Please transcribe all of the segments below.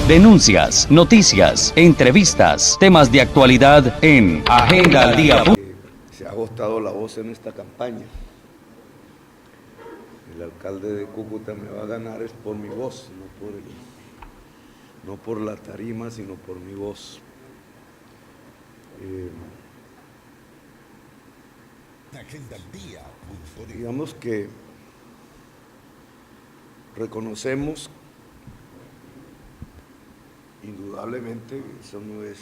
Denuncias, noticias, entrevistas, temas de actualidad en Agenda al Día. Se ha agotado la voz en esta campaña. El alcalde de Cúcuta me va a ganar es por mi voz, no por la tarima, sino por mi voz. Digamos que reconocemos, indudablemente, eso no es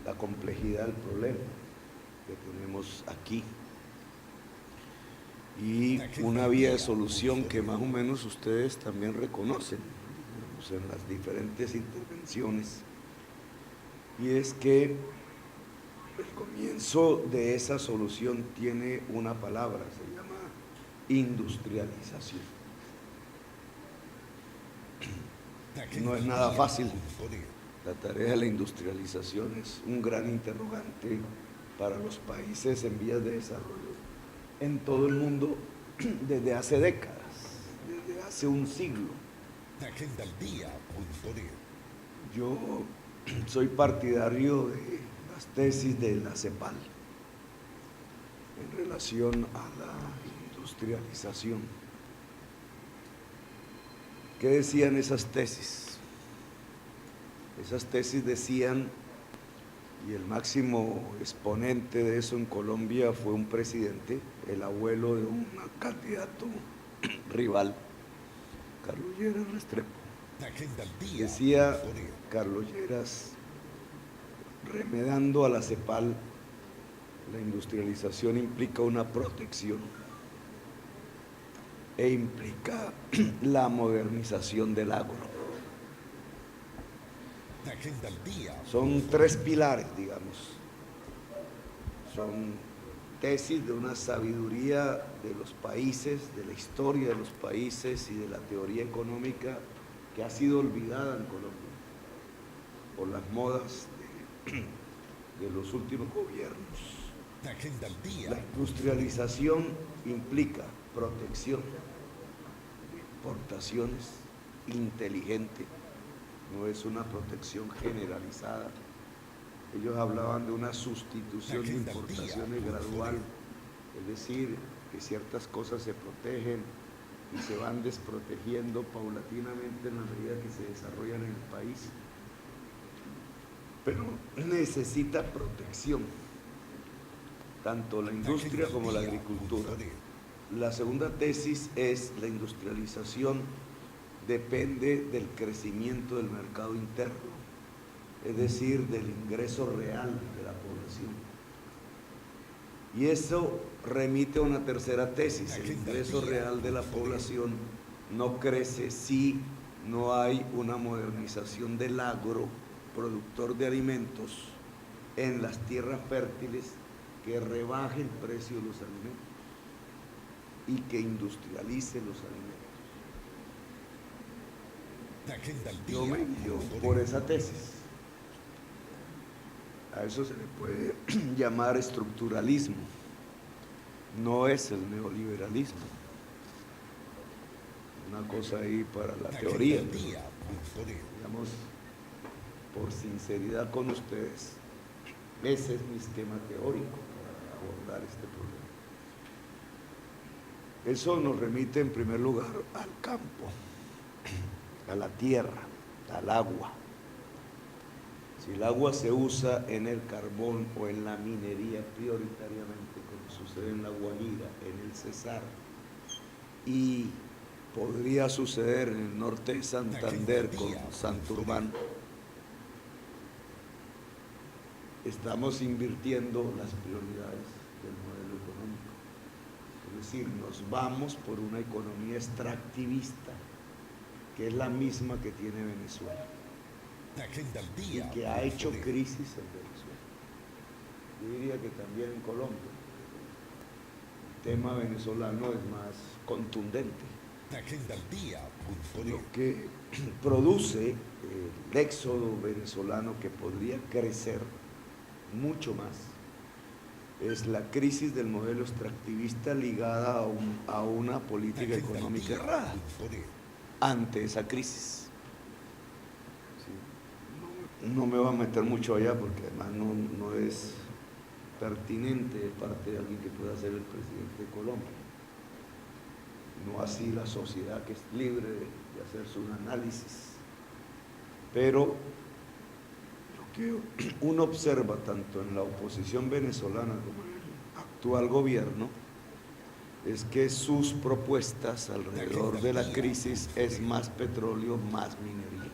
la complejidad del problema que tenemos aquí, y una vía de solución que más o menos ustedes también reconocen, digamos, en las diferentes intervenciones, y es que el comienzo de esa solución tiene una palabra, se llama industrialización. No es nada fácil. La tarea de la industrialización es un gran interrogante para los países en vías de desarrollo en todo el mundo desde hace décadas, desde hace un siglo. Yo soy partidario de las tesis de la CEPAL en relación a la industrialización. ¿Qué decían esas tesis? Esas tesis decían, y el máximo exponente de eso en Colombia fue un presidente, el abuelo de un candidato rival, Carlos Lleras Restrepo. Decía Carlos Lleras, remedando a la CEPAL, la industrialización implica una protección e implica la modernización del agro. Son tres pilares, digamos. Son tesis de una sabiduría de los países, de la historia de los países y de la teoría económica que ha sido olvidada en Colombia por las modas de los últimos gobiernos. La industrialización implica protección de importaciones inteligente, no es una protección generalizada. Ellos hablaban de una sustitución de importaciones gradual, es decir, que ciertas cosas se protegen y se van desprotegiendo paulatinamente en la medida que se desarrollan en el país. Pero necesita protección, tanto la industria como la agricultura. La segunda tesis es la industrialización depende del crecimiento del mercado interno, es decir, del ingreso real de la población. Y eso remite a una tercera tesis: el ingreso real de la población no crece si no hay una modernización del agro, productor de alimentos, en las tierras fértiles, que rebaje el precio de los alimentos y que industrialice los alimentos. Yo me guío por esa tesis. A eso se le puede llamar estructuralismo. No es el neoliberalismo. Una cosa ahí para la teoría. Digamos, por sinceridad con ustedes, ese es mi esquema teórico para abordar este problema. Eso nos remite en primer lugar al campo, a la tierra, al agua. Si el agua se usa en el carbón o en la minería prioritariamente, como sucede en La Guajira, en el Cesar, y podría suceder en el norte de Santander con Santurbán, estamos invirtiendo las prioridades del modelo económico. Es decir, nos vamos por una economía extractivista, que es la misma que tiene Venezuela y que ha hecho crisis en Venezuela. Yo diría que también en Colombia el tema venezolano es más contundente. Lo que produce el éxodo venezolano, que podría crecer mucho más, es la crisis del modelo extractivista ligada a una política económica errada. Ante esa crisis, No me voy a meter mucho allá porque además no es pertinente de parte de alguien que pueda ser el presidente de Colombia. No así la sociedad, que es libre de hacer sus análisis. Pero lo que uno observa tanto en la oposición venezolana como en el actual gobierno es que sus propuestas alrededor de la crisis es más petróleo, más minería.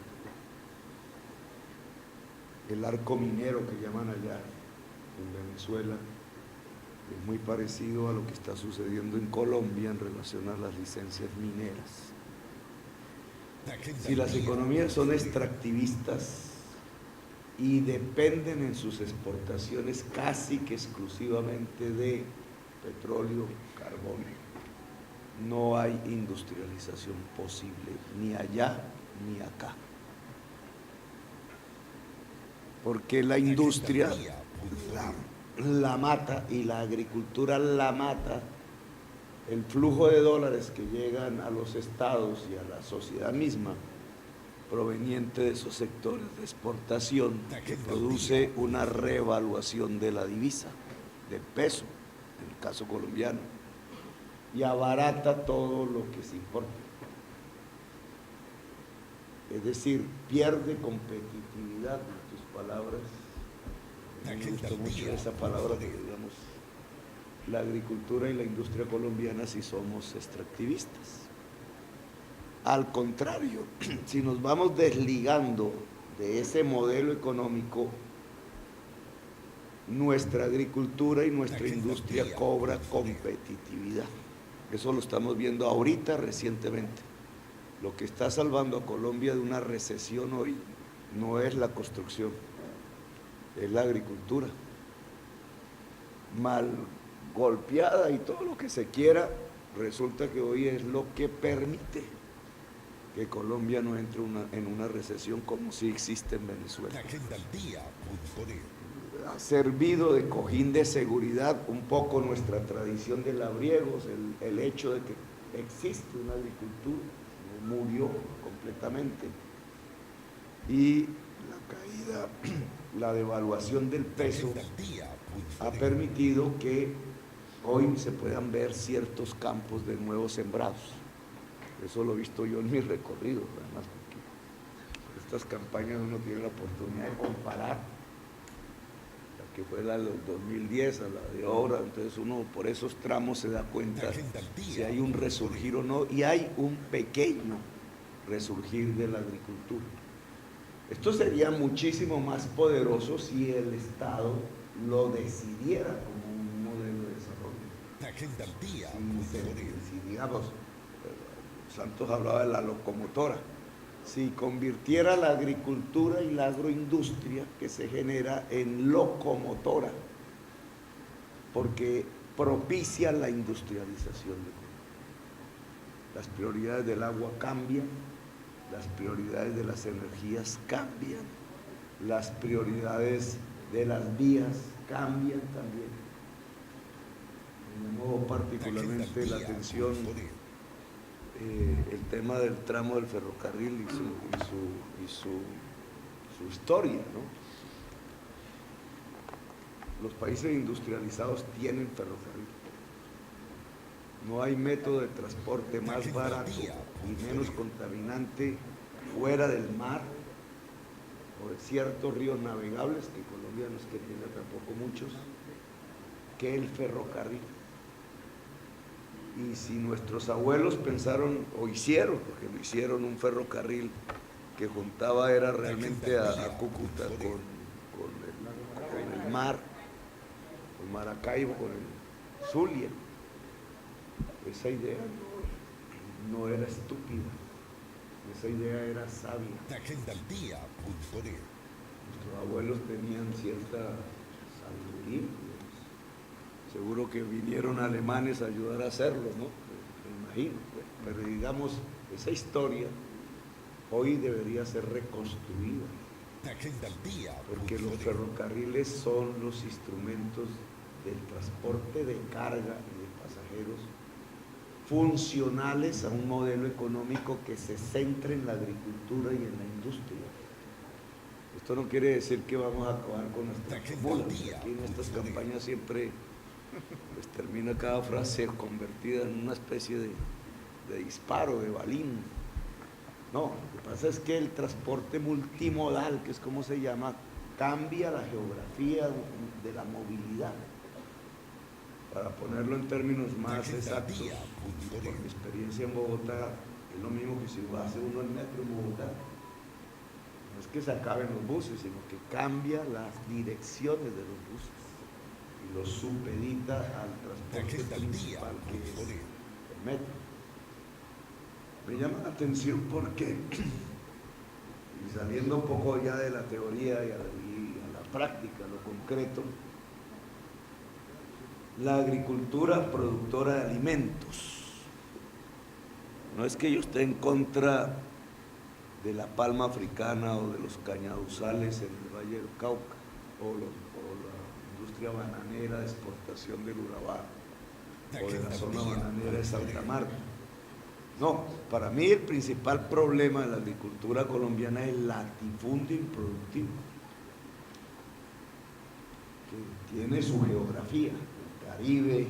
El arco minero que llaman allá en Venezuela es muy parecido a lo que está sucediendo en Colombia en relación a las licencias mineras. Si las economías son extractivistas y dependen en sus exportaciones casi que exclusivamente de petróleo, carbón, no hay industrialización posible ni allá ni acá. Porque la industria la mata y la agricultura la mata. El flujo de dólares que llegan a los estados y a la sociedad misma, proveniente de esos sectores de exportación, que produce una reevaluación de la divisa, del peso, en el caso colombiano, y abarata todo lo que se importa. Es decir, pierde competitividad, en tus palabras. Me gustó mucho esa palabra, porque digamos, la agricultura y la industria colombiana sí somos extractivistas. Al contrario, si nos vamos desligando de ese modelo económico, nuestra agricultura y nuestra industria cobra competitividad. Eso lo estamos viendo ahorita recientemente. Lo que está salvando a Colombia de una recesión hoy no es la construcción, es la agricultura. Mal golpeada y todo lo que se quiera, resulta que hoy es lo que permite que Colombia no entre en una recesión como sí existe en Venezuela. Ha servido de cojín de seguridad un poco nuestra tradición de labriegos, el hecho de que existe una agricultura, no murió completamente, y la caída, la devaluación del peso ha permitido que hoy se puedan ver ciertos campos de nuevo sembrados. Eso lo he visto yo en mis recorridos, además, porque por estas campañas uno tiene la oportunidad de comparar la que fue la del 2010 a la de ahora, entonces uno por esos tramos se da cuenta si hay un resurgir o no, y hay un pequeño resurgir de la agricultura. Esto sería muchísimo más poderoso si el Estado lo decidiera como un modelo de desarrollo. Si digamos, Santos hablaba de la locomotora, si convirtiera la agricultura y la agroindustria que se genera en locomotora, porque propicia la industrialización de Colombia. Las prioridades del agua cambian, las prioridades de las energías cambian, las prioridades de las vías cambian también. Me llamó particularmente la atención el tema del tramo del ferrocarril y su historia, ¿no? Los países industrializados tienen ferrocarril. No hay método de transporte más barato y menos contaminante fuera del mar o de ciertos ríos navegables, que Colombia no es que tenga tampoco muchos, que el ferrocarril. Y si nuestros abuelos pensaron o hicieron, porque lo hicieron, un ferrocarril que juntaba era realmente a Cúcuta con el mar, con Maracaibo, con el Zulia, esa idea no era estúpida, esa idea era sabia. Nuestros abuelos tenían cierta sabiduría. Seguro que vinieron alemanes a ayudar a hacerlo, ¿no? Me imagino. Pero digamos, esa historia hoy debería ser reconstruida. Porque los ferrocarriles son los instrumentos del transporte de carga y de pasajeros funcionales a un modelo económico que se centre en la agricultura y en la industria. Esto no quiere decir que vamos a acabar con nuestras fórmulas. Aquí en estas campañas siempre pues, termina cada frase convertida en una especie de disparo, de balín. No, lo que pasa es que el transporte multimodal, que es como se llama, cambia la geografía de la movilidad. Para ponerlo en términos más exactos, por mi experiencia en Bogotá, es lo mismo que si lo hace uno en metro en Bogotá. No es que se acaben los buses, sino que cambia las direcciones de los buses y los supedita al transporte principal, que es el metro. Me llama la atención porque, y saliendo un poco ya de la teoría y a la práctica, lo concreto, la agricultura productora de alimentos. No es que yo esté en contra de la palma africana o de los cañaduzales en el Valle del Cauca o la industria bananera de exportación del Urabá o de la zona bananera de Santa Marta. No, para mí el principal problema de la agricultura colombiana es el latifundio improductivo, que tiene su geografía. Caribe,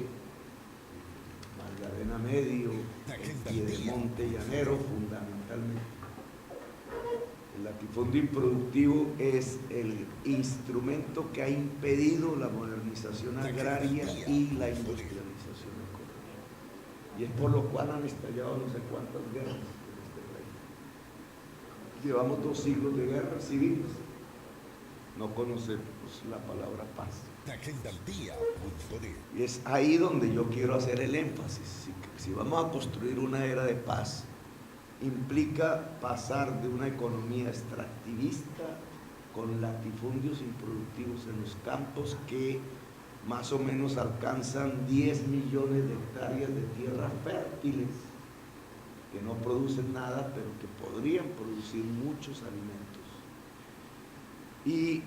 Magdalena Medio, Piedemonte Llanero, fundamentalmente. El latifundio improductivo es el instrumento que ha impedido la modernización agraria y la industrialización económica. Y es por lo cual han estallado no sé cuántas guerras en este país. Llevamos 2 siglos de guerras civiles. No conocemos la palabra paz. Y es ahí donde yo quiero hacer el énfasis. Si vamos a construir una era de paz, implica pasar de una economía extractivista con latifundios improductivos en los campos que más o menos alcanzan 10 millones de hectáreas de tierras fértiles que no producen nada, pero que podrían producir muchos alimentos. Y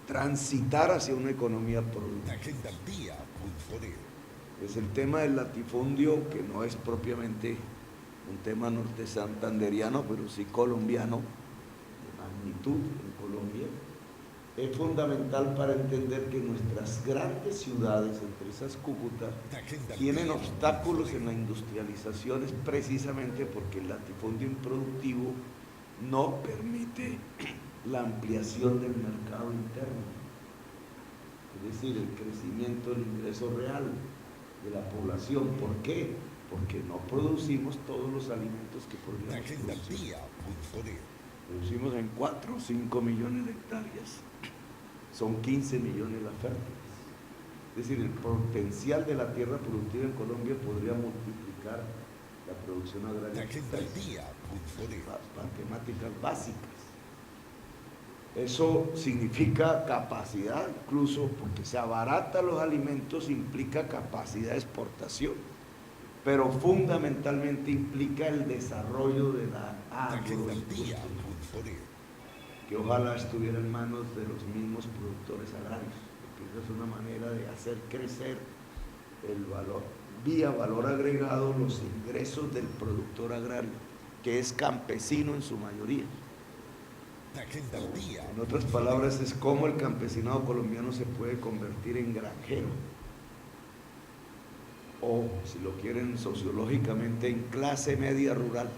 transitar hacia una economía productiva. Es el tema del latifundio, que no es propiamente un tema norte santanderiano, pero sí colombiano, de magnitud en Colombia. Es fundamental para entender que nuestras grandes ciudades, entre esas Cúcuta, tienen obstáculos en la industrialización, es precisamente porque el latifundio improductivo no permite la ampliación del mercado interno, es decir, el crecimiento del ingreso real de la población. ¿Por qué? Porque no producimos todos los alimentos que podríamos producir. Producimos en 4 o 5 millones de hectáreas, son 15 millones las fértiles. Es decir, el potencial de la tierra productiva en Colombia podría multiplicar la producción agraria. Matemáticas básicas. Eso significa capacidad, incluso porque se abaratan los alimentos, implica capacidad de exportación, pero fundamentalmente implica el desarrollo de la agroindustria, que ojalá estuviera en manos de los mismos productores agrarios, porque esa es una manera de hacer crecer el valor, vía valor agregado, los ingresos del productor agrario, que es campesino en su mayoría. En otras palabras, es cómo el campesinado colombiano se puede convertir en granjero, o si lo quieren sociológicamente, en clase media rural.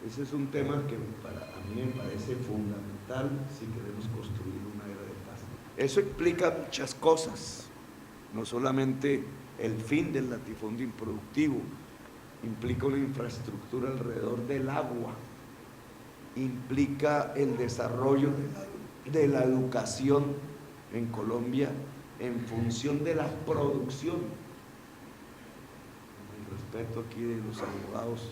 Ese es un tema que a mí me parece fundamental si queremos construir una era de paz. Eso implica muchas cosas, no solamente el fin del latifundio improductivo, implica una infraestructura alrededor del agua, implica el desarrollo de la educación en Colombia en función de la producción. Con respeto aquí de los abogados,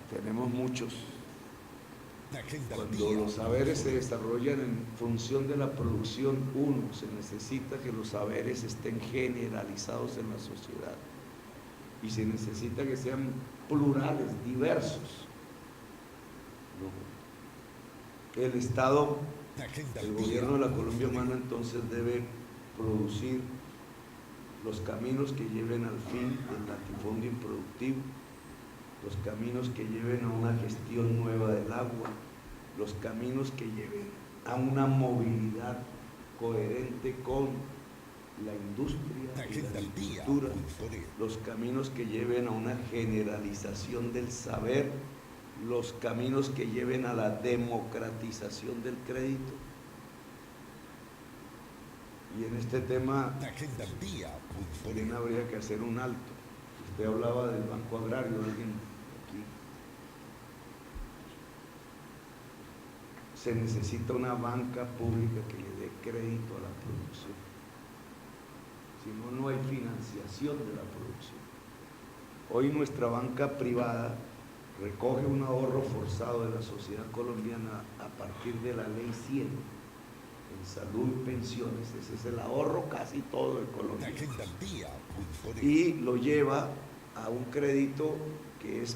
que tenemos muchos, cuando los saberes se desarrollan en función de la producción, se necesita que los saberes estén generalizados en la sociedad y se necesita que sean plurales, diversos. El Estado, el gobierno de la Colombia humana, entonces debe producir los caminos que lleven al fin del latifundio improductivo, los caminos que lleven a una gestión nueva del agua, los caminos que lleven a una movilidad coherente con la industria y la agricultura, los caminos que lleven a una generalización del saber, los caminos que lleven a la democratización del crédito. Y en este tema también habría que hacer un alto. Usted hablaba del Banco Agrario, alguien aquí. Se necesita una banca pública que le dé crédito a la producción. Si no, no hay financiación de la producción. Hoy nuestra banca privada recoge un ahorro forzado de la sociedad colombiana a partir de la Ley 100 en salud y pensiones. Ese es el ahorro casi todo de Colombia. Y lo lleva a un crédito que es,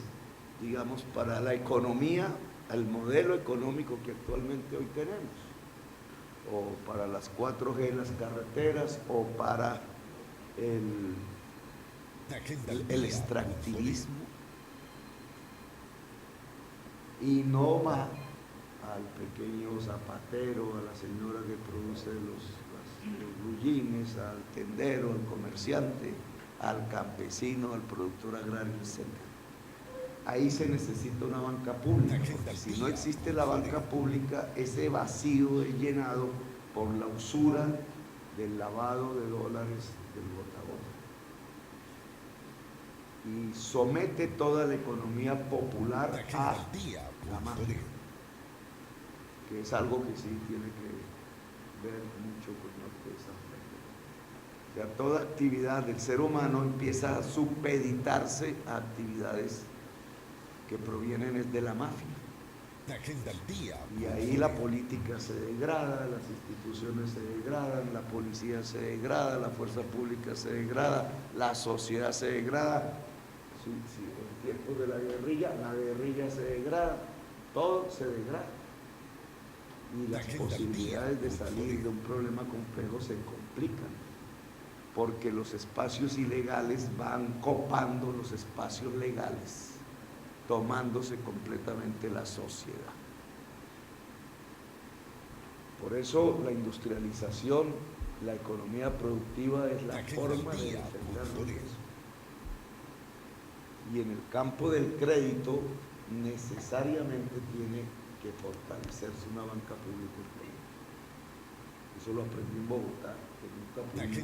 digamos, para la economía, al modelo económico que actualmente hoy tenemos, o para las 4G, las carreteras, o para el extractivismo, y no va al pequeño zapatero, a la señora que produce los bullines, al tendero, al comerciante, al campesino, al productor agrario, etc. Ahí se necesita una banca pública, porque si no existe la banca pública, ese vacío es llenado por la usura del lavado de dólares del gota a gota. Y somete toda la economía popular a la mafia, que es algo que sí tiene que ver mucho con lo que es África. O sea, toda actividad del ser humano empieza a supeditarse a actividades que provienen de la mafia. Y ahí la política se degrada, las instituciones se degradan, la policía se degrada, la fuerza pública se degrada, la sociedad se degrada. En tiempos de la guerrilla se degrada, todo se degrada. Y las posibilidades de salir de un problema complejo se complican, porque los espacios ilegales van copando los espacios legales, tomándose completamente la sociedad. Por eso la industrialización, la economía productiva es la forma de defendernos de eso. Y en el campo del crédito necesariamente tiene que fortalecerse una banca pública. Eso lo aprendí en Bogotá, que nunca pudimos,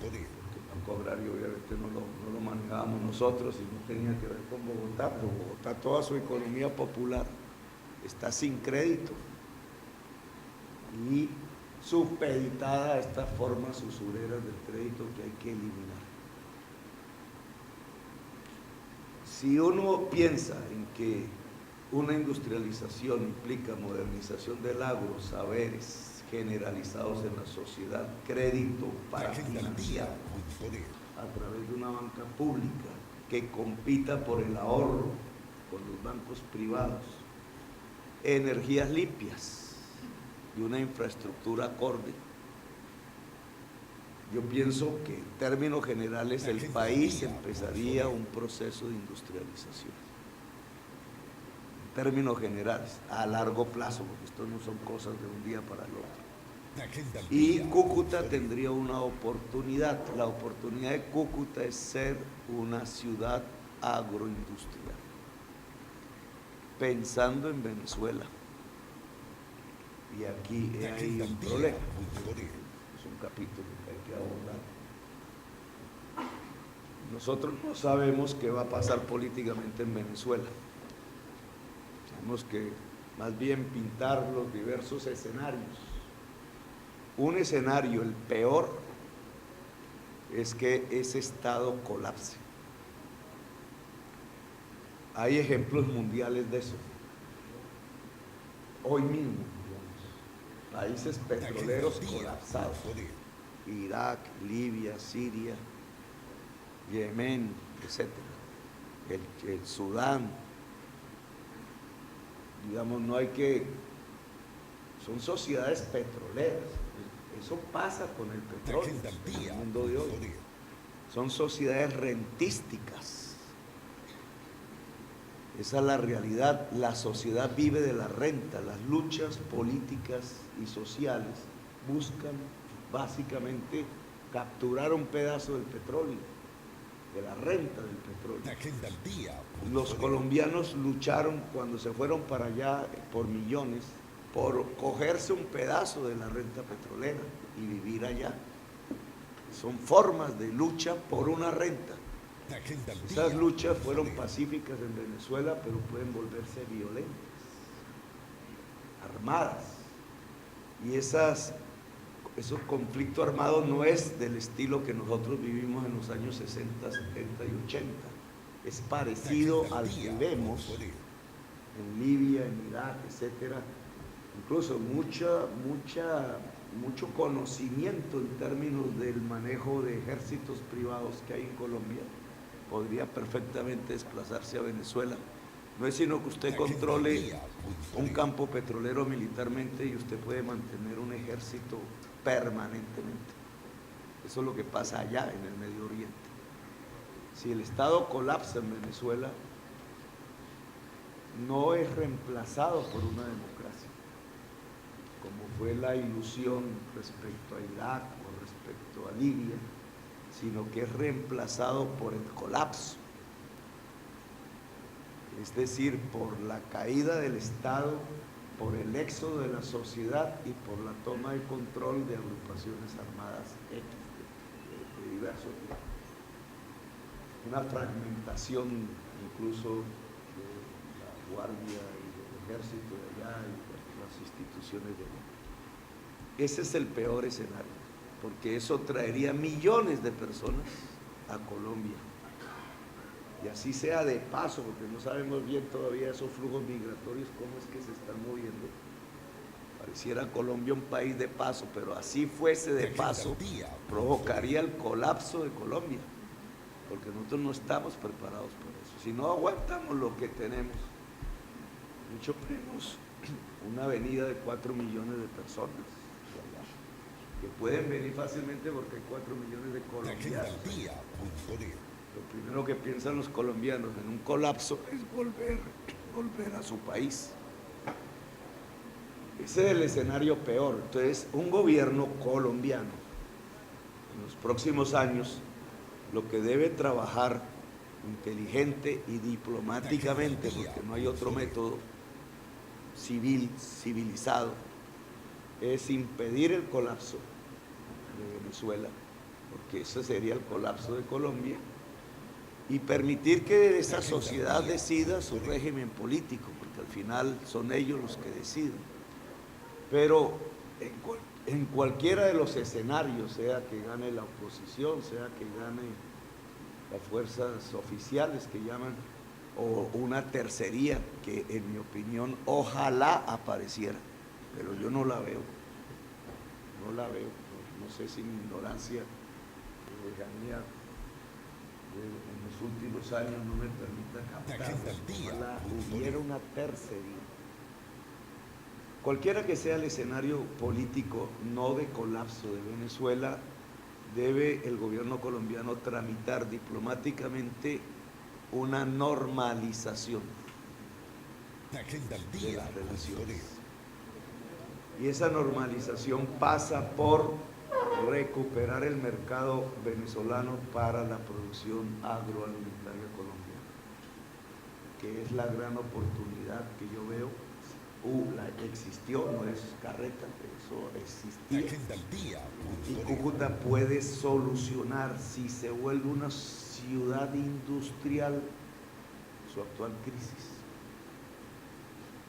porque el Banco Agrario obviamente no lo manejábamos nosotros y no tenía que ver con Bogotá, pero Bogotá, toda su economía popular está sin crédito y supeditada a estas formas usureras del crédito que hay que eliminar. Si uno piensa en que una industrialización implica modernización del agro, saberes generalizados en la sociedad, crédito para financiar a través de una banca pública que compita por el ahorro con los bancos privados, energías limpias y una infraestructura acorde. Yo pienso que en términos generales el país empezaría un proceso de industrialización. En términos generales, a largo plazo, porque esto no son cosas de un día para el otro. Y Cúcuta tendría una oportunidad. La oportunidad de Cúcuta es ser una ciudad agroindustrial, pensando en Venezuela. Y aquí hay un problema. Es un capítulo que hay que abordar. Nosotros no sabemos qué va a pasar políticamente en Venezuela. Tenemos que más bien pintar los diversos escenarios. Un escenario, el peor, es que ese Estado colapse. Hay ejemplos mundiales de eso. Hoy mismo, digamos, países petroleros colapsados. Irak, Libia, Siria, Yemen, etc. El Sudán. Digamos, no hay que... Son sociedades petroleras. Eso pasa con el petróleo en el mundo de hoy. Son sociedades rentísticas. Esa es la realidad. La sociedad vive de la renta. Las luchas políticas y sociales buscan básicamente capturar un pedazo del petróleo, de la renta del petróleo. Los colombianos lucharon cuando se fueron para allá por millones por cogerse un pedazo de la renta petrolera y vivir allá. Son formas de lucha por una renta. Esas luchas fueron pacíficas en Venezuela, pero pueden volverse violentas, armadas. Y esos conflictos armados no es del estilo que nosotros vivimos en los años 60, 70 y 80. Es parecido al que vemos en Libia, en Irak, etcétera. Incluso mucho conocimiento en términos del manejo de ejércitos privados que hay en Colombia podría perfectamente desplazarse a Venezuela. No es sino que usted controle un campo petrolero militarmente y usted puede mantener un ejército permanentemente. Eso es lo que pasa allá en el Medio Oriente. Si el Estado colapsa en Venezuela, no es reemplazado por una democracia, como fue la ilusión respecto a Irak o respecto a Libia, sino que es reemplazado por el colapso, es decir, por la caída del Estado, por el éxodo de la sociedad y por la toma de control de agrupaciones armadas X de diversos tipos. Una fragmentación incluso de la Guardia y del Ejército de allá y de las instituciones de allá. Ese es el peor escenario, porque eso traería millones de personas a Colombia. Y así sea de paso, porque no sabemos bien todavía esos flujos migratorios, cómo es que se están moviendo. Pareciera Colombia un país de paso, pero así fuese de paso, provocaría el colapso de Colombia, porque nosotros no estamos preparados por eso. Si no aguantamos lo que tenemos, mucho menos una avenida de 4 millones de personas, que pueden venir fácilmente porque hay 4 millones de colombianos. Lo primero que piensan los colombianos en un colapso es volver a su país. Ese es el escenario peor. Entonces, un gobierno colombiano en los próximos años lo que debe trabajar inteligente y diplomáticamente, porque no hay otro método civilizado, es impedir el colapso de Venezuela, porque ese sería el colapso de Colombia, y permitir que esa sociedad decida su régimen político, porque al final son ellos los que deciden. Pero en cualquiera de los escenarios, sea que gane la oposición, sea que gane las fuerzas oficiales que llaman, o una tercería que en mi opinión ojalá apareciera, pero yo no la veo, no sé si mi ignorancia o lejanía en los últimos años no me permita captar. Ojalá hubiera una tercería. Cualquiera que sea el escenario político, no de colapso de Venezuela, debe el gobierno colombiano tramitar diplomáticamente una normalización de las relaciones. Y esa normalización pasa por recuperar el mercado venezolano para la producción agroalimentaria colombiana, que es la gran oportunidad que yo veo. Existió, no es carreta, eso existía. Y Cúcuta puede solucionar, si se vuelve una ciudad industrial, su actual crisis.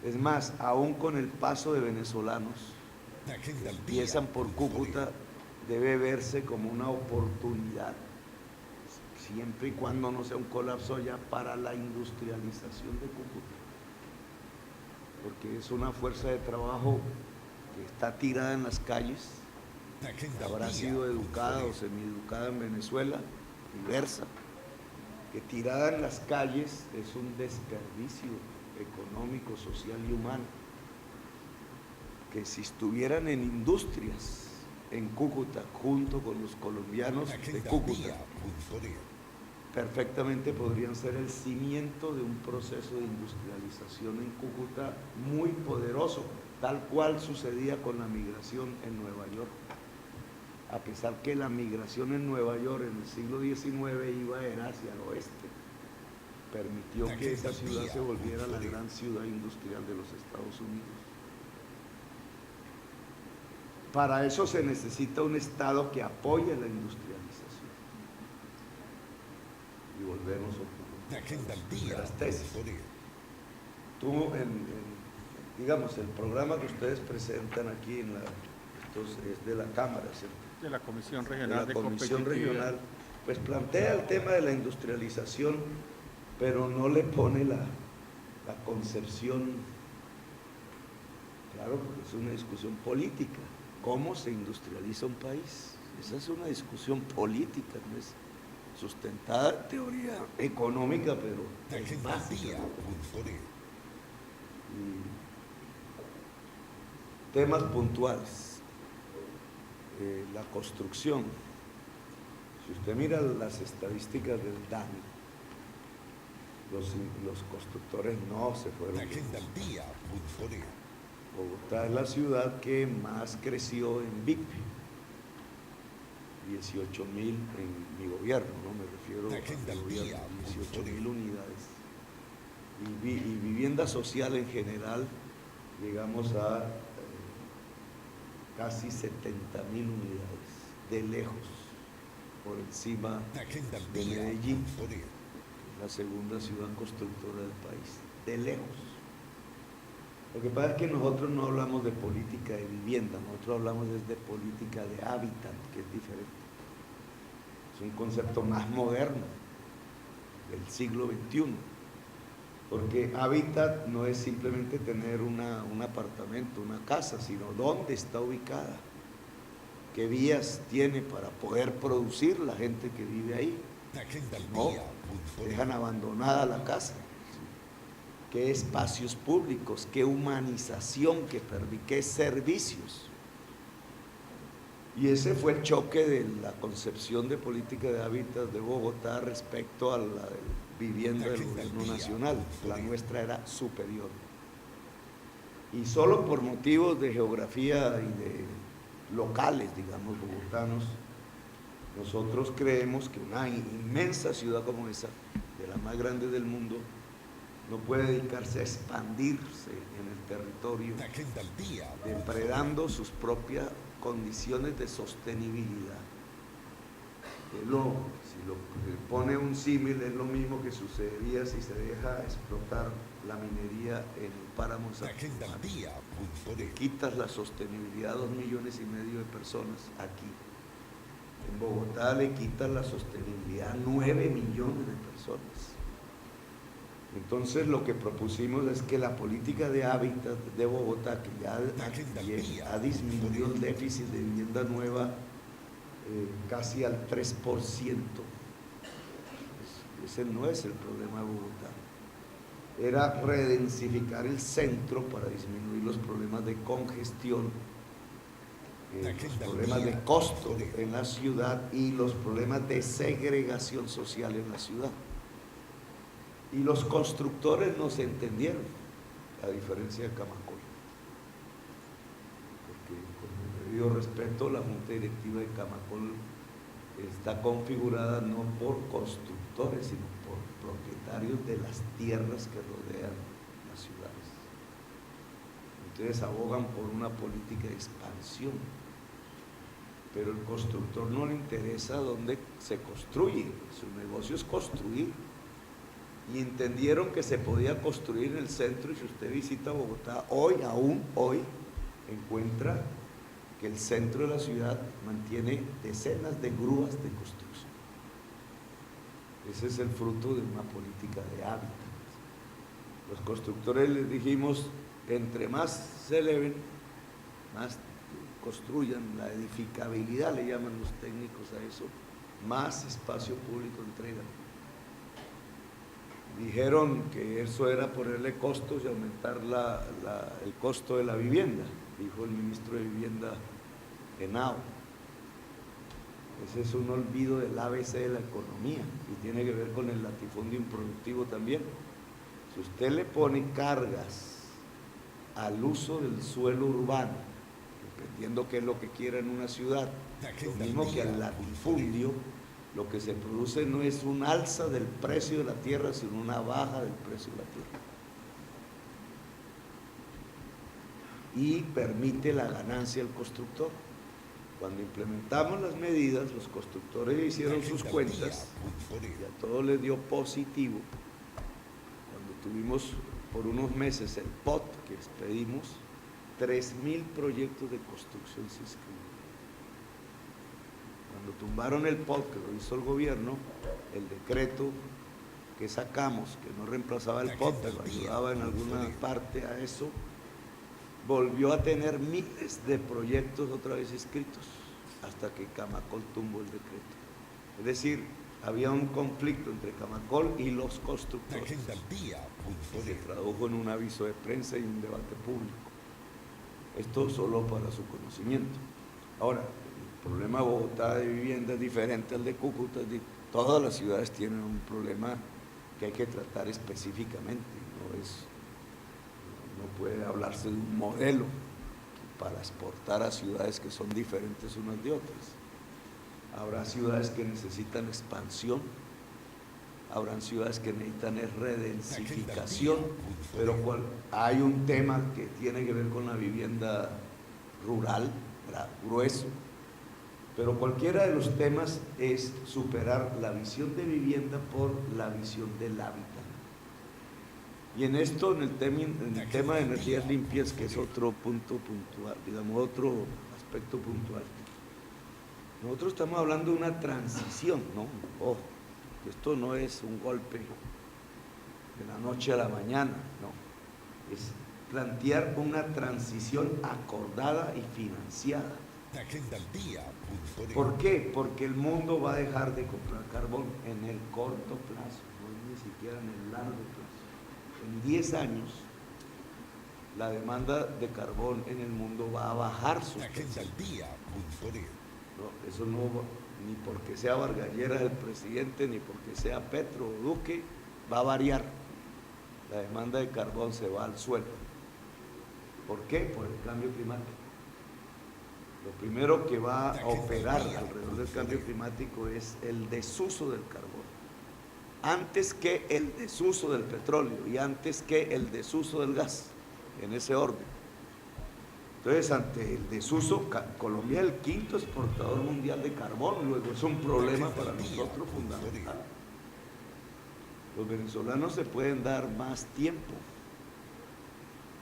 Es más, aún con el paso de venezolanos que empiezan por Cúcuta, debe verse como una oportunidad, siempre y cuando no sea un colapso ya para la industrialización de Cúcuta, porque es una fuerza de trabajo que está tirada en las calles, que habrá sido educada o semieducada en Venezuela, diversa, que tirada en las calles es un desperdicio económico, social y humano, que si estuvieran en industrias en Cúcuta junto con los colombianos de Cúcuta, perfectamente podrían ser el cimiento de un proceso de industrialización en Cúcuta muy poderoso, tal cual sucedía con la migración en Nueva York. A pesar que la migración en Nueva York en el siglo XIX era hacia el oeste, permitió que esa ciudad se volviera la gran ciudad industrial de los Estados Unidos. Para eso se necesita un Estado que apoye la industrialización. Y volvemos a las tesis. Tú, digamos, el programa que ustedes presentan aquí es de la Cámara, ¿cierto? De la Comisión Regional de la Comisión Regional, pues plantea el tema de la industrialización, pero no le pone la concepción, claro, porque es una discusión política. ¿Cómo se industrializa un país? Esa es una discusión política, no es sustentada en teoría económica, pero es básica. Y temas puntuales. La construcción. Si usted mira las estadísticas del DANI, los constructores no se fueron. Bogotá es la ciudad que más creció en BIP, 18.000 en mi gobierno, ¿no? Me refiero al gobierno, 18.000 unidades. Y vivienda social en general, llegamos a casi 70.000 unidades, de lejos, por encima de Medellín, la segunda ciudad constructora del país, de lejos. Lo que pasa es que nosotros no hablamos de política de vivienda, nosotros hablamos de política de hábitat, que es diferente. Es un concepto más moderno, del siglo XXI. Porque hábitat no es simplemente tener un apartamento, una casa, sino dónde está ubicada, qué vías tiene para poder producir la gente que vive ahí. No, dejan abandonada la casa. Qué espacios públicos, qué humanización, qué servicios. Y ese fue el choque de la concepción de política de hábitat de Bogotá respecto a la vivienda del gobierno nacional. La nuestra era superior. Y solo por motivos de geografía y de locales, digamos, bogotanos, nosotros creemos que una inmensa ciudad como esa, de las más grandes del mundo, no puede dedicarse a expandirse en el territorio, depredando sus propias condiciones de sostenibilidad. Si lo pone un símil, es lo mismo que sucedería si se deja explotar la minería en el páramo Santander. Le quitas la sostenibilidad a 2,5 millones de personas aquí. En Bogotá le quitas la sostenibilidad a 9 millones de personas. Entonces lo que propusimos es que la política de hábitat de Bogotá, que ya ha disminuido el déficit de vivienda nueva casi al 3%, ese no es el problema de Bogotá, era redensificar el centro para disminuir los problemas de congestión, los problemas de costo en la ciudad y los problemas de segregación social en la ciudad. Y los constructores nos entendieron, a diferencia de Camacol. Porque con el debido respeto, la Junta Directiva de Camacol está configurada no por constructores, sino por propietarios de las tierras que rodean las ciudades. Entonces abogan por una política de expansión. Pero el constructor no le interesa dónde se construye, su negocio es construir. Y entendieron que se podía construir en el centro, y si usted visita Bogotá, aún hoy, encuentra que el centro de la ciudad mantiene decenas de grúas de construcción. Ese es el fruto de una política de hábitat. Los constructores les dijimos, entre más se eleven, más construyan, la edificabilidad le llaman los técnicos a eso, más espacio público entregan. Dijeron que eso era ponerle costos y aumentar el costo de la vivienda, dijo el ministro de Vivienda Henao. Ese es un olvido del ABC de la economía y tiene que ver con el latifundio improductivo también. Si usted le pone cargas al uso del suelo urbano, dependiendo qué es lo que quiera en una ciudad, lo mismo que al latifundio, lo que se produce no es un alza del precio de la tierra, sino una baja del precio de la tierra. Y permite la ganancia al constructor. Cuando implementamos las medidas, los constructores hicieron sus cuentas y a todos les dio positivo. Cuando tuvimos por unos meses el POT que expedimos, 3.000 proyectos de construcción se inscribieron. Cuando tumbaron el POT, que lo hizo el gobierno, el decreto que sacamos, que no reemplazaba el POT, pero ayudaba en alguna parte a eso, volvió a tener miles de proyectos otra vez inscritos, hasta que Camacol tumbó el decreto. Es decir, había un conflicto entre Camacol y los constructores. Se tradujo en un aviso de prensa y un debate público. Esto solo para su conocimiento. Ahora, el problema de Bogotá de vivienda es diferente al de Cúcuta. Todas las ciudades tienen un problema que hay que tratar específicamente. No puede hablarse de un modelo para exportar a ciudades que son diferentes unas de otras. Habrá ciudades que necesitan expansión, habrán ciudades que necesitan redensificación, pero hay un tema que tiene que ver con la vivienda rural, grueso, pero cualquiera de los temas es superar la visión de vivienda por la visión del hábitat. Y en esto, en el tema de energías limpias, que es otro punto puntual, digamos, otro aspecto puntual, nosotros estamos hablando de una transición, ¿no? Ojo, esto no es un golpe de la noche a la mañana, no. Es plantear una transición acordada y financiada. ¿Por qué? Porque el mundo va a dejar de comprar carbón en el corto plazo, no ni siquiera en el largo plazo. En 10 años, la demanda de carbón en el mundo va a bajar sustancialmente. No, eso no, ni porque sea Vargas Lleras el presidente, ni porque sea Petro o Duque, va a variar. La demanda de carbón se va al suelo. ¿Por qué? Por el cambio climático. Lo primero que va a operar alrededor del cambio climático es el desuso del carbón, antes que el desuso del petróleo y antes que el desuso del gas, en ese orden. Entonces, ante el desuso, Colombia es el quinto exportador mundial de carbón, luego es un problema para nosotros fundamental. Los venezolanos se pueden dar más tiempo,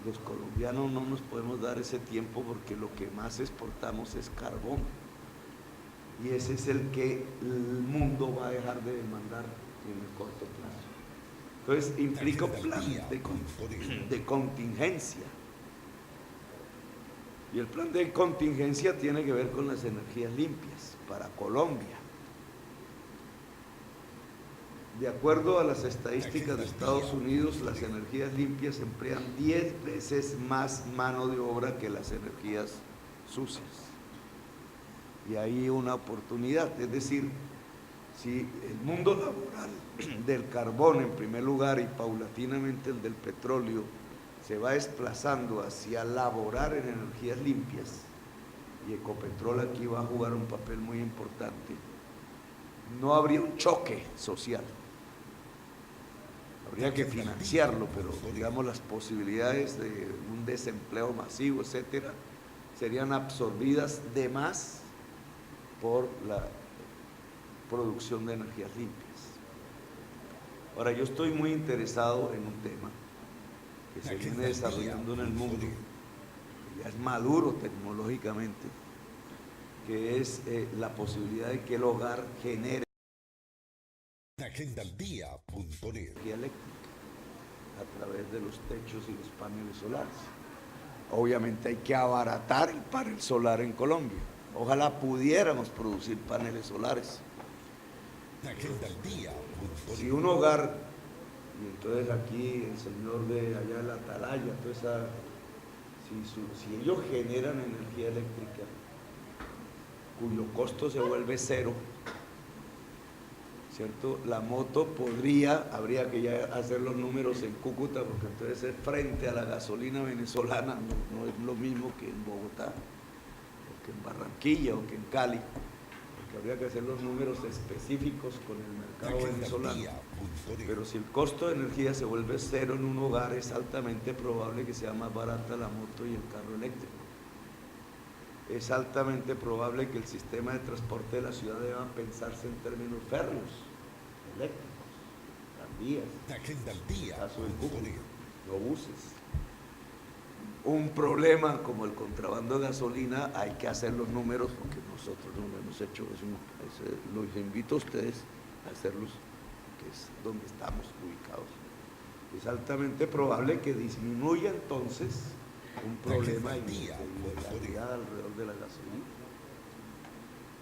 los colombianos no nos podemos dar ese tiempo porque lo que más exportamos es carbón y ese es el que el mundo va a dejar de demandar en el corto plazo. Entonces implica un plan de contingencia y el plan de contingencia tiene que ver con las energías limpias para Colombia. De acuerdo a las estadísticas de Estados Unidos, las energías limpias emplean 10 veces más mano de obra que las energías sucias. Y hay una oportunidad, es decir, si el mundo laboral del carbón en primer lugar y paulatinamente el del petróleo se va desplazando hacia laborar en energías limpias, y Ecopetrol aquí va a jugar un papel muy importante, no habría un choque social. Habría que financiarlo, pero digamos las posibilidades de un desempleo masivo, etcétera, serían absorbidas de más por la producción de energías limpias. Ahora, yo estoy muy interesado en un tema que se viene desarrollando en el mundo, que ya es maduro tecnológicamente, que es la posibilidad de que el hogar genere energía eléctrica a través de los techos y los paneles solares. Obviamente hay que abaratar el panel solar en Colombia. Ojalá pudiéramos producir paneles solares. Si un hogar, y entonces aquí el señor de allá de la Atalaya, si ellos generan energía eléctrica, cuyo costo se vuelve cero, ¿cierto? La moto habría que ya hacer los números en Cúcuta, porque entonces frente a la gasolina venezolana no es lo mismo que en Bogotá, o que en Barranquilla, o que en Cali, porque habría que hacer los números específicos con el mercado venezolano. Pero si el costo de energía se vuelve cero en un hogar, es altamente probable que sea más barata la moto y el carro eléctrico. Es altamente probable que el sistema de transporte de la ciudad deba pensarse en términos férreos, eléctricos, tranvías, en el caso del Cúcuta, no buses. Un problema como el contrabando de gasolina, hay que hacer los números, porque nosotros no lo hemos hecho, los invito a ustedes a hacerlos, que es donde estamos ubicados. Es altamente probable que disminuya entonces un problema de ilegalidad alrededor de la gasolina.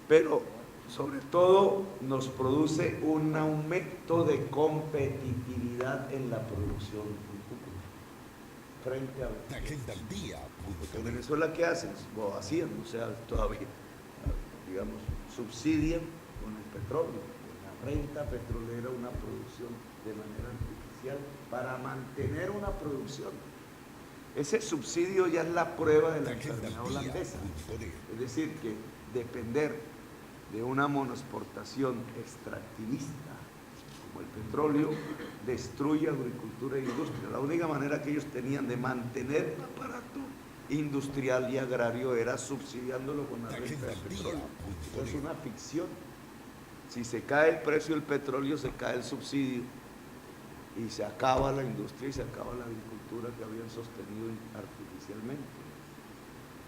Pero, sobre todo, nos produce un aumento de competitividad en la producción frente a Venezuela. Porque en Venezuela, ¿qué hacen? O hacían, o sea, todavía, digamos, subsidian con el petróleo, con la renta petrolera, una producción de manera artificial para mantener una producción. Ese subsidio ya es la prueba de la enfermedad holandesa. Es decir, que depender de una monoexportación extractivista como el petróleo destruye agricultura e industria. La única manera que ellos tenían de mantener un aparato industrial y agrario era subsidiándolo con la renta del petróleo. Eso es una ficción. Si se cae el precio del petróleo, se cae el subsidio y se acaba la industria y se acaba la agricultura que habían sostenido artificialmente.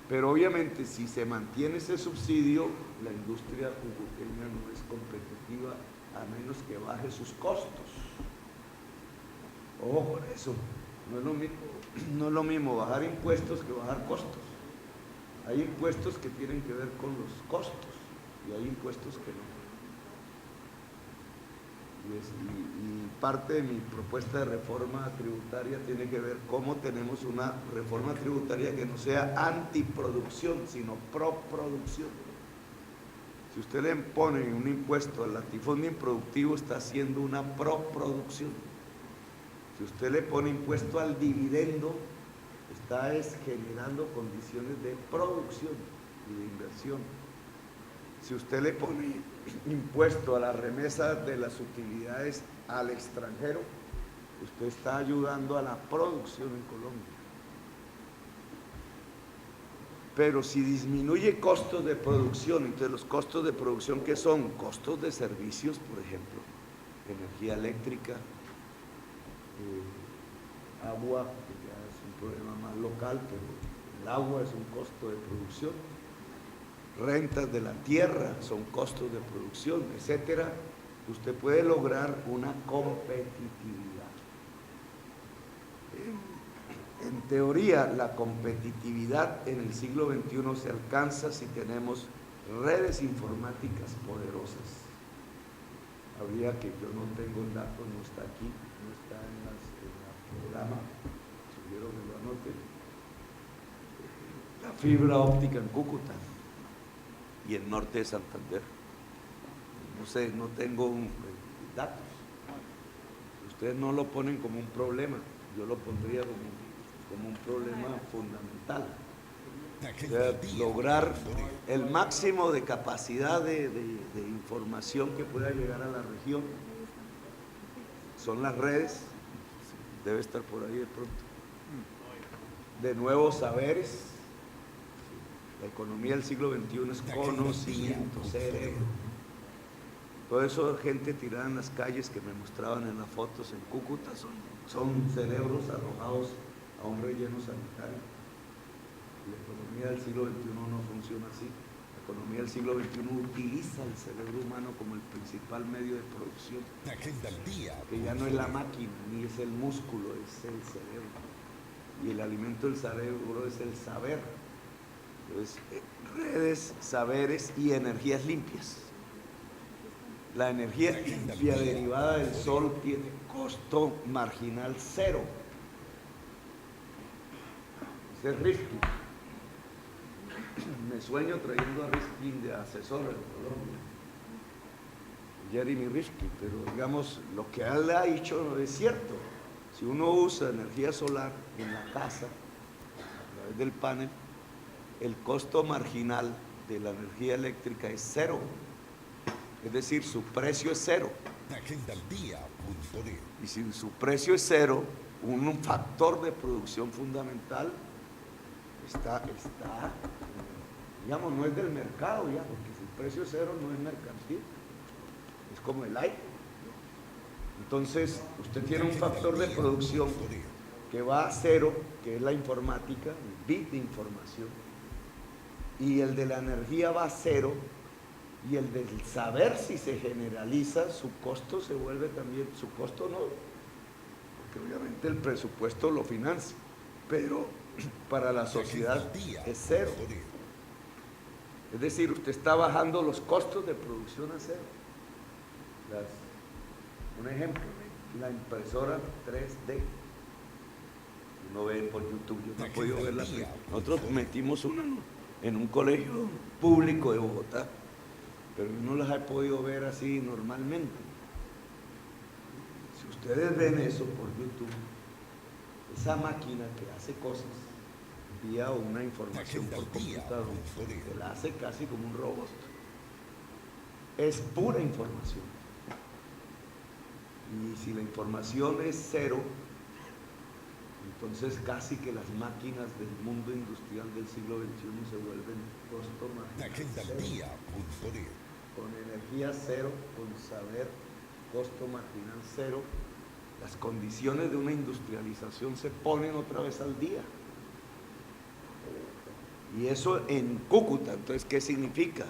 Pero obviamente si se mantiene ese subsidio, la industria cucuteña no es competitiva a menos que baje sus costos. Ojo con eso, no es lo mismo bajar impuestos que bajar costos. Hay impuestos que tienen que ver con los costos y hay impuestos que no. Y parte de mi propuesta de reforma tributaria tiene que ver cómo tenemos una reforma tributaria que no sea antiproducción, sino proproducción. Si usted le pone un impuesto al latifundio improductivo, está haciendo una proproducción. Si usted le pone impuesto al dividendo, está generando condiciones de producción y de inversión. Si usted le pone impuesto a la remesa de las utilidades al extranjero, usted está ayudando a la producción en Colombia. Pero si disminuye costos de producción, entonces los costos de producción, ¿qué son? Costos de servicios, por ejemplo, energía eléctrica, agua, que ya es un problema más local, pero el agua es un costo de producción. Rentas de la tierra son costos de producción, etcétera. Usted puede lograr una competitividad. En teoría, la competitividad en el siglo XXI se alcanza si tenemos redes informáticas poderosas. Habría que, yo no tengo el dato, no está aquí, no está en el programa, si quiero que lo anote. La fibra óptica en Cúcuta y el norte de Santander. No sé, no tengo datos. Ustedes no lo ponen como un problema, yo lo pondría como un problema fundamental. O sea, lograr el máximo de capacidad de información que pueda llegar a la región. Son las redes, debe estar por ahí de pronto, de nuevos saberes. La economía del siglo XXI es conocimiento, cerebro. Todo eso, gente tirada en las calles que me mostraban en las fotos en Cúcuta, son cerebros arrojados a un relleno sanitario. La economía del siglo XXI no funciona así. La economía del siglo XXI utiliza el cerebro humano como el principal medio de producción. Que ya no es la máquina, ni es el músculo, es el cerebro. Y el alimento del cerebro es el saber. Entonces, redes, saberes y energías limpias. La energía limpia derivada del sol tiene costo marginal cero. Ese es Rifkin. me sueño trayendo a Rifkin de asesor en Colombia, Jeremy Rifkin, pero digamos, lo que él ha dicho es cierto. Si uno usa energía solar en la casa, a través del panel, el costo marginal de la energía eléctrica es cero. Es decir, su precio es cero. Y si su precio es cero, un factor de producción fundamental digamos, no es del mercado ya, porque si el precio es cero no es mercantil, es como el aire. Entonces, usted tiene un factor de producción que va a cero, que es la informática, el bit de información, y el de la energía va a cero, y el del saber, si se generaliza, su costo se vuelve también, su costo no, porque obviamente el presupuesto lo financia, pero para la sociedad es cero. Es decir, usted está bajando los costos de producción a cero. Un ejemplo, la impresora 3D. Uno ve por YouTube, yo no he podido verla. Nosotros metimos una en un colegio público de Bogotá, pero no las he podido ver así normalmente. Si ustedes ven eso por YouTube, esa máquina que hace cosas vía una información por computador, que la hace casi como un robot, es pura información. Y si la información es cero, entonces casi que las máquinas del mundo industrial del siglo XXI se vuelven costo marginal cero. Con energía cero, con saber, costo marginal cero, las condiciones de una industrialización se ponen otra vez al día. Y eso en Cúcuta. Entonces, ¿qué significa?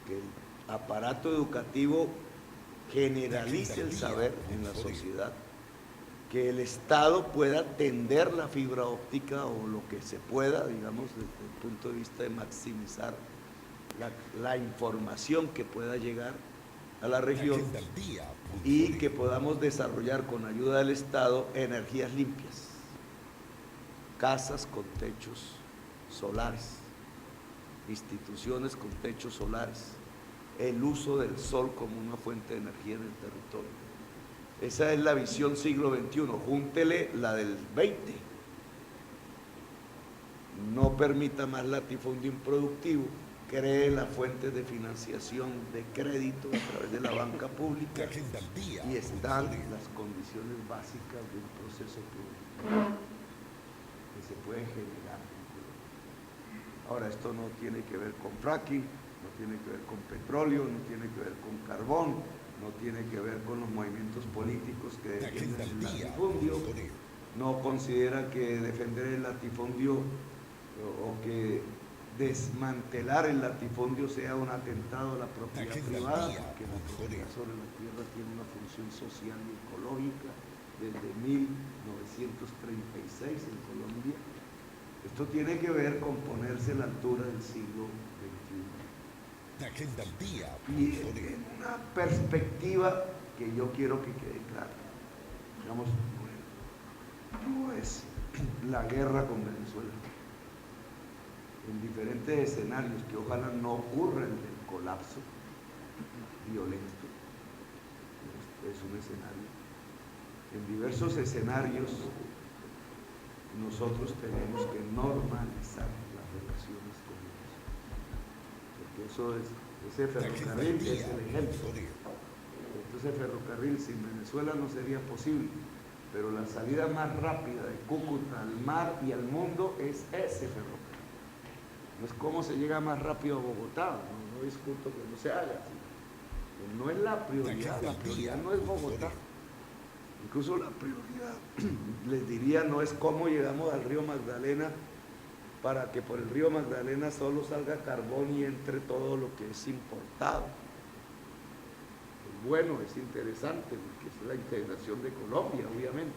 Que el aparato educativo generalice el saber en la sociedad, que el Estado pueda tender la fibra óptica o lo que se pueda, digamos, desde el punto de vista de maximizar la información que pueda llegar a la región, y que podamos desarrollar con ayuda del Estado energías limpias, casas con techos solares, instituciones con techos solares, el uso del sol como una fuente de energía en el territorio. Esa es la visión siglo XXI. Júntele la del 20. No permita más latifundio improductivo, cree las fuentes de financiación de crédito a través de la banca pública, y están las condiciones básicas de un proceso productivo que se puede generar. Ahora, esto no tiene que ver con fracking, no tiene que ver con petróleo, no tiene que ver con carbón, no tiene que ver con los movimientos políticos que defienden el latifundio, no considera que defender el latifundio o que desmantelar el latifundio sea un atentado a la propiedad privada, porque la propiedad sobre la tierra tiene una función social y ecológica desde 1936 en Colombia. Esto tiene que ver con ponerse a la altura del siglo XXI. Y en una perspectiva que yo quiero que quede clara. Digamos, no es la guerra con Venezuela. En diferentes escenarios que ojalá no ocurra el del colapso violento. Es un escenario. En diversos escenarios nosotros tenemos que normalizar las relaciones con ellos, porque eso es, ese ferrocarril es el ejemplo. Entonces, ferrocarril sin Venezuela no sería posible, pero la salida más rápida de Cúcuta al mar y al mundo es ese ferrocarril. No es cómo se llega más rápido a Bogotá, no discuto que no se haga, no es la prioridad no es Bogotá. Incluso la prioridad, les diría, no es cómo llegamos al río Magdalena para que por el río Magdalena solo salga carbón y entre todo lo que es importado. Es bueno, es interesante, porque es la integración de Colombia, obviamente,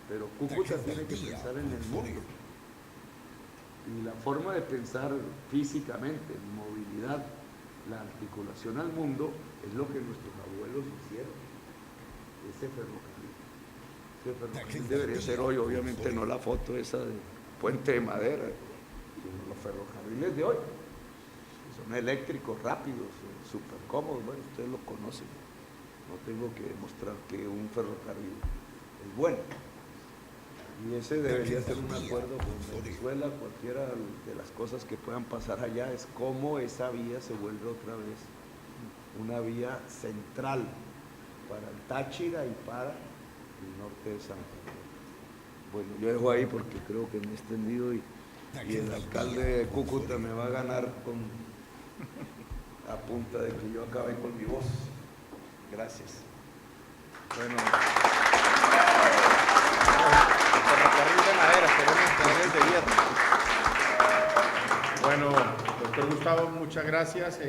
pero Cúcuta tiene que pensar en el mundo. Y la forma de pensar físicamente, en movilidad, la articulación al mundo, es lo que nuestros abuelos hicieron. Ese ferrocarril debería ser hoy, obviamente no la foto esa de puente de madera, sino los ferrocarriles de hoy. son eléctricos, rápidos, súper cómodos, bueno, ustedes lo conocen, no tengo que demostrar que un ferrocarril es bueno. Y ese debería ser un acuerdo con Venezuela. Cualquiera de las cosas que puedan pasar allá es cómo esa vía se vuelve otra vez una vía central para el Táchira y para el norte de Santander. Bueno, yo dejo ahí porque creo que me he extendido y el alcalde de Cúcuta me va a ganar a punta de que yo acabe con mi voz. Gracias. Bueno, ferrocarril de madera, queremos de hierro. Bueno, doctor Gustavo, muchas gracias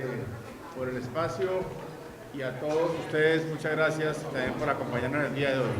por el espacio y a todos ustedes muchas gracias también por acompañarnos el día de hoy.